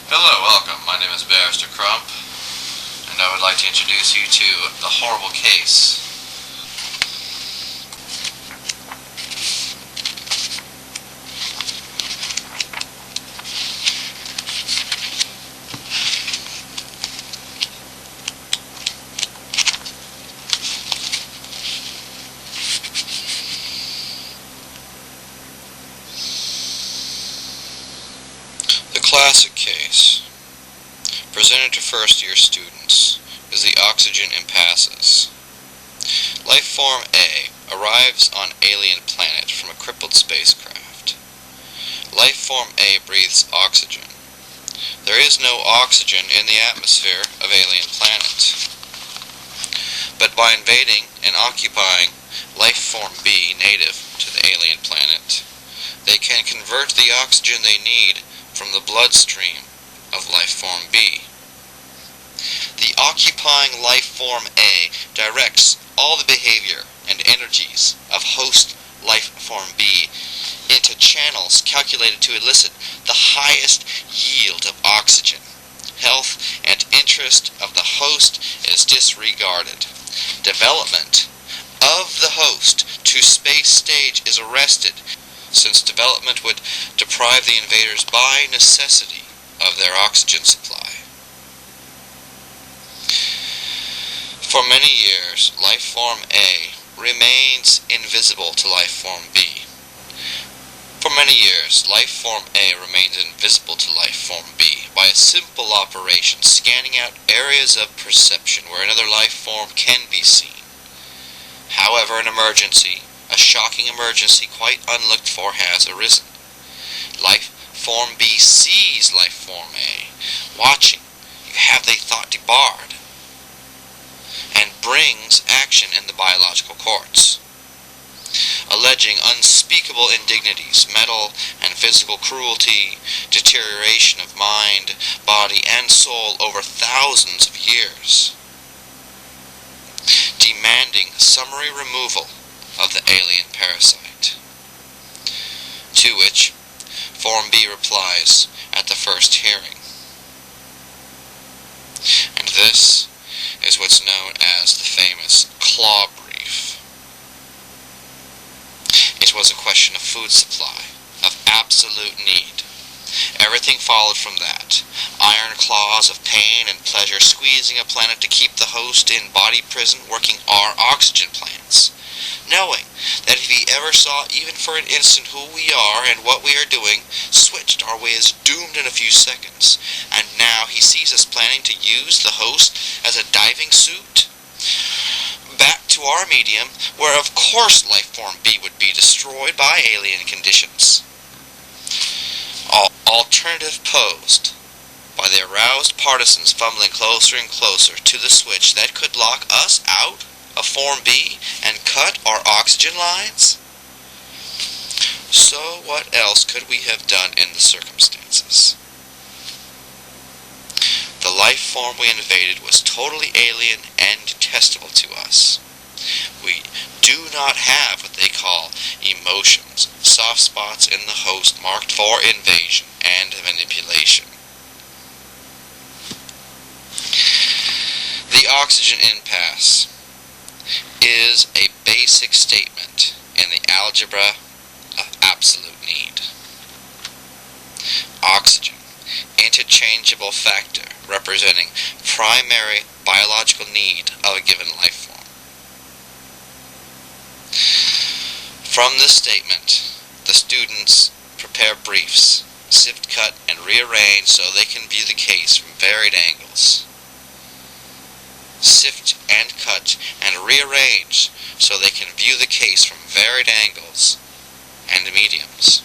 Hello, welcome. My name is Barrister Crump, and I would like to introduce you to the horrible case. The classic case, presented to first-year students, is the oxygen impasses. Life Form A arrives on alien planet from a crippled spacecraft. Life Form A breathes oxygen. There is no oxygen in the atmosphere of alien planet. But by invading and occupying Life Form B native to the alien planet, they can convert the oxygen they need from the bloodstream of Life Form B. The occupying Life Form A directs all the behavior and energies of host Life Form B into channels calculated to elicit the highest yield of oxygen. Health and interest of the host is disregarded. Development of the host to space stage is arrested, since development would deprive the invaders by necessity of their oxygen supply. For many years, Life Form A remains invisible to Life Form B. For many years, Life Form A remains invisible to Life Form B by a simple operation scanning out areas of perception where another life form can be seen. However, an emergency, a shocking emergency quite unlooked for, has arisen. Life Form B sees Life Form A, watching, you have they thought debarred, and brings action in the biological courts, alleging unspeakable indignities, mental and physical cruelty, deterioration of mind, body, and soul over thousands of years, demanding summary removal of the alien parasite. To which Form B replies at the first hearing. And this is what's known as the famous claw brief. It was a question of food supply, of absolute need. Everything followed from that. Iron claws of pain and pleasure squeezing a planet to keep the host in body prison, working our oxygen plants, knowing that if he ever saw even for an instant who we are and what we are doing, switched, our way is doomed in a few seconds. And now he sees us planning to use the host as a diving suit back to our medium, where of course Life Form B would be destroyed by alien conditions. Alternative posed by the aroused partisans fumbling closer and closer to the switch that could lock us out of Form B and cut our oxygen lines? So what else could we have done in the circumstances? The life form we invaded was totally alien and detestable to us. We do not have what they call emotions, soft spots in the host marked for invasion and manipulation. The oxygen impasse is a basic statement in the algebra of absolute need. Oxygen, interchangeable factor representing primary biological need of a given life form. From this statement, the students prepare briefs, sift, cut, and rearrange so they can view the case from varied angles. Sift and cut and rearrange so they can view the case from varied angles and mediums.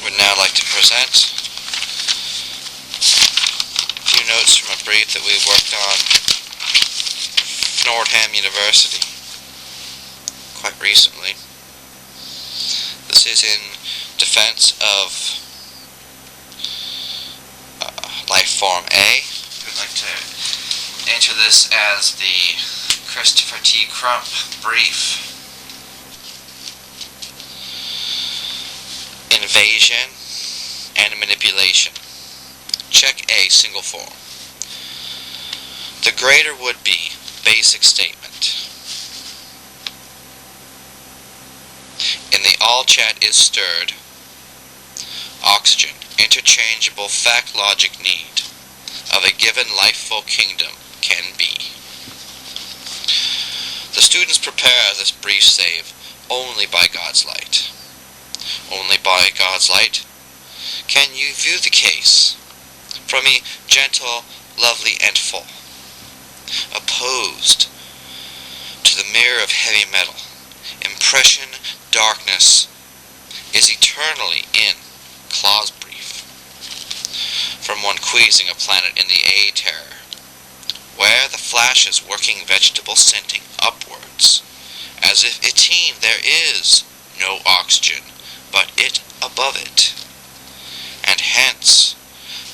Would now like to present a few notes from a brief that we worked on Fnordham University quite recently. This is in defense of Life Form A. We'd like to enter this as the Christopher T. Crump brief. invasion, and manipulation. Check A, single form. The greater would be basic statement. In the all chat is stirred. Oxygen, interchangeable fact logic need of a given lifeful kingdom can be. The students prepare this brief save only by God's light. Only by God's light can you view the case from a gentle, lovely, and full, opposed to the mirror of heavy metal. Impression, darkness is eternally in clause brief. From one queasing a planet in the A terror, where the flash is working vegetable scenting upwards, as if eteen there is no oxygen, but it above it, and hence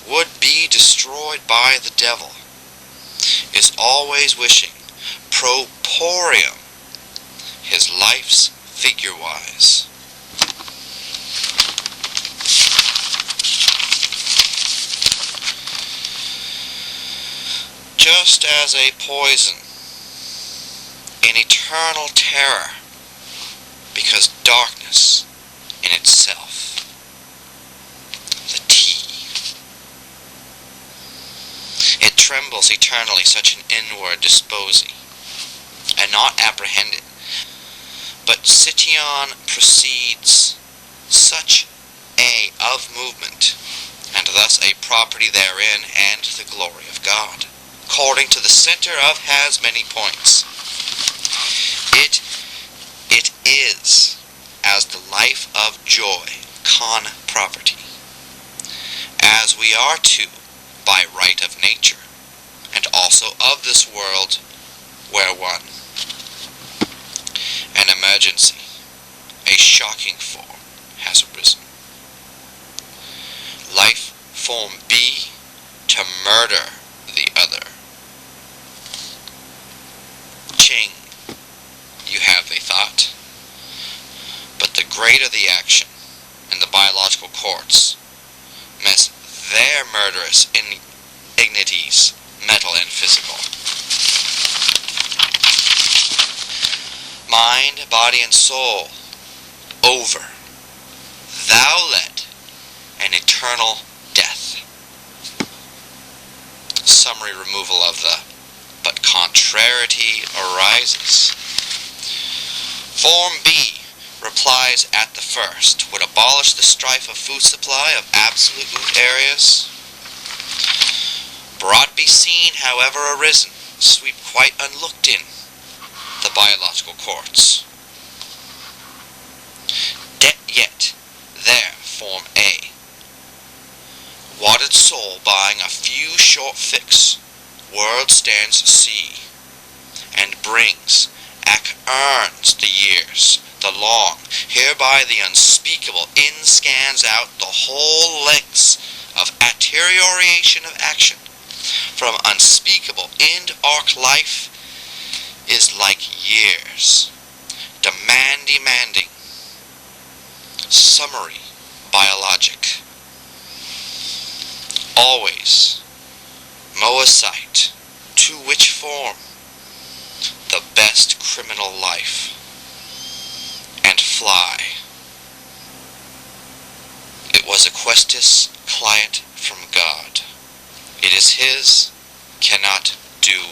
would be destroyed by the devil, is always wishing proporium his life's figure-wise. Just as a poison in eternal terror, because darkness in itself, the T. It trembles eternally, such an inward disposing, and not apprehended, but Cityon proceeds such a of movement, and thus a property therein, and the glory of God, according to the center of has many points. It is as the life of joy, con property, as we are too by right of nature, and also of this world, where one, an emergency, a shocking form has arisen. Life form B to murder the other. Ching, you have a thought, but the greater the action in the biological courts, mess their murderous indignities, mental and physical. Mind, body, and soul, over, thou led an eternal death. Summary removal of the but contrariety arises. Form B replies at the first, would abolish the strife of food supply of absolute areas. Brought be seen, however arisen, sweep quite unlooked in the biological courts. Yet, there, Form A, wadded soul buying a few short fix, world stands C, and brings, earns the years, the long, hereby the unspeakable, in scans out the whole lengths of deterioration of action, from unspeakable end arc life, is like years, demanding, summary, biologic, always, moacite, to which form, the best criminal life, and fly. It was a questus client from God. It is his, cannot do